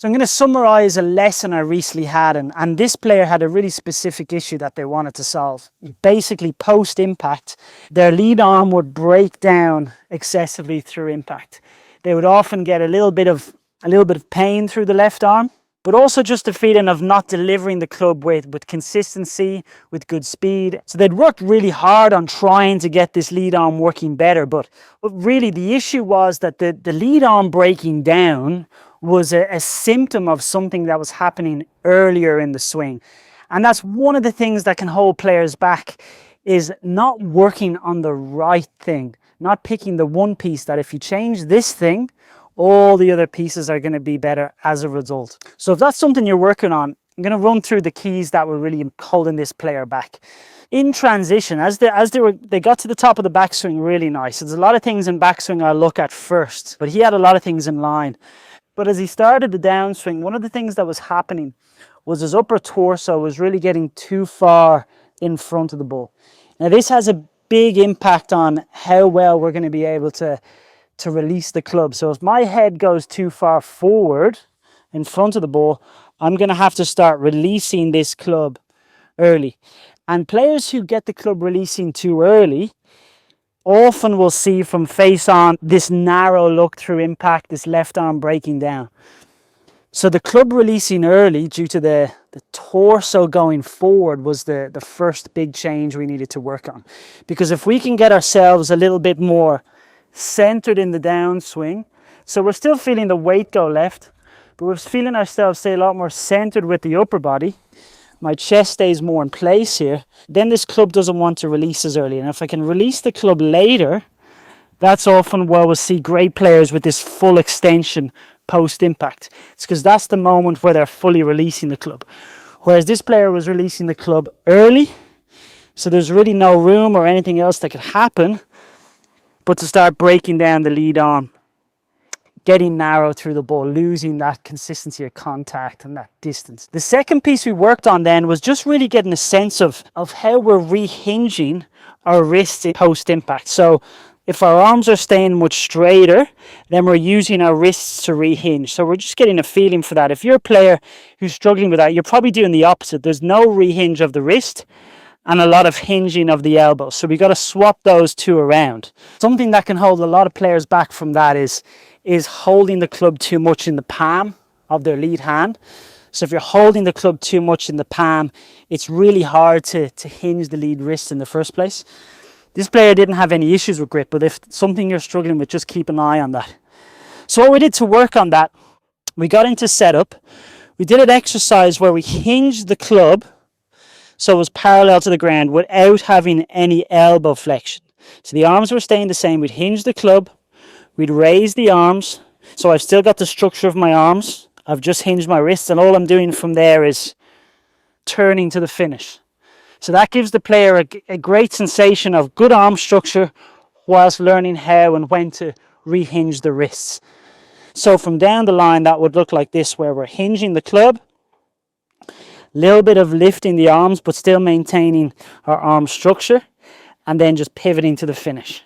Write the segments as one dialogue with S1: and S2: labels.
S1: So I'm going to summarize a lesson I recently had, and this player had a really specific issue that they wanted to solve. Basically, post-impact, their lead arm would break down excessively through impact. They would often get a little bit of pain through the left arm, but also just a feeling of not delivering the club with consistency, with good speed. So they'd worked really hard on trying to get this lead arm working better, but really the issue was that the lead arm breaking down was a symptom of something that was happening earlier in the swing. And that's one of the things that can hold players back, is not working on the right thing, not picking the one piece that if you change this thing, all the other pieces are going to be better as a result. So if that's something you're working on, I'm going to run through the keys that were really holding this player back. In transition, as they got to the top of the backswing, really nice. There's a lot of things in backswing I'll look at first, but he had a lot of things in line. But as he started the downswing, one of the things that was happening was his upper torso was really getting too far in front of the ball. Now this has a big impact on how well we're going to be able to release the club. So if my head goes too far forward in front of the ball, I'm going to have to start releasing this club early. And players who get the club releasing too early often will see from face on this narrow look through impact, this left arm breaking down. So the club releasing early due to the torso going forward was the first big change we needed to work on. Because if we can get ourselves a little bit more centered in the downswing, so we're still feeling the weight go left, but we're feeling ourselves stay a lot more centered with the upper body. My chest stays more in place here. Then this club doesn't want to release as early. And if I can release the club later, that's often where we'll see great players with this full extension post-impact. It's because that's the moment where they're fully releasing the club. Whereas this player was releasing the club early, so there's really no room or anything else that could happen but to start breaking down the lead arm, getting narrow through the ball, losing that consistency of contact and that distance. The second piece we worked on then was just really getting a sense of how we're rehinging our wrists post-impact. So if our arms are staying much straighter, then we're using our wrists to rehinge. So we're just getting a feeling for that. If you're a player who's struggling with that, you're probably doing the opposite. There's no rehinge of the wrist and a lot of hinging of the elbow. So we got to swap those two around. Something that can hold a lot of players back from that is holding the club too much in the palm of their lead hand. So if you're holding the club too much in the palm, it's really hard to hinge the lead wrist in the first place. This player didn't have any issues with grip, but if something you're struggling with, just keep an eye on that. So what we did to work on that, we got into setup. We did an exercise where we hinged the club so it was parallel to the ground without having any elbow flexion. So the arms were staying the same. We'd hinge the club, we'd raise the arms. So I've still got the structure of my arms. I've just hinged my wrists, and all I'm doing from there is turning to the finish. So that gives the player a great sensation of good arm structure whilst learning how and when to rehinge the wrists. So from down the line, that would look like this, where we're hinging the club, little bit of lifting the arms, but still maintaining our arm structure, and then just pivoting to the finish.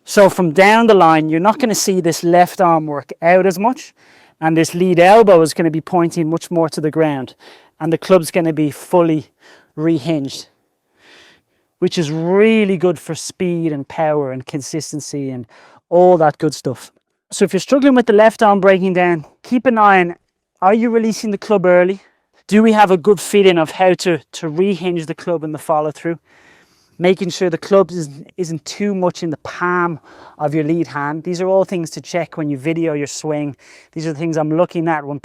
S1: So from down the line, you're not going to see this left arm work out as much, and this lead elbow is going to be pointing much more to the ground, and the club's going to be fully rehinged, which is really good for speed and power and consistency and all that good stuff. So if you're struggling with the left arm breaking down, keep an eye on, are you releasing the club early? Do we have a good feeling of how to rehinge the club in the follow through? Making sure the club isn't too much in the palm of your lead hand. These are all things to check when you video your swing. These are the things I'm looking at when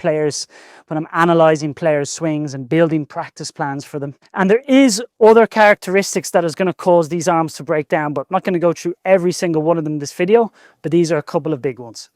S1: I'm analysing players' swings and building practice plans for them. And there is other characteristics that is going to cause these arms to break down, but I'm not going to go through every single one of them in this video, but these are a couple of big ones.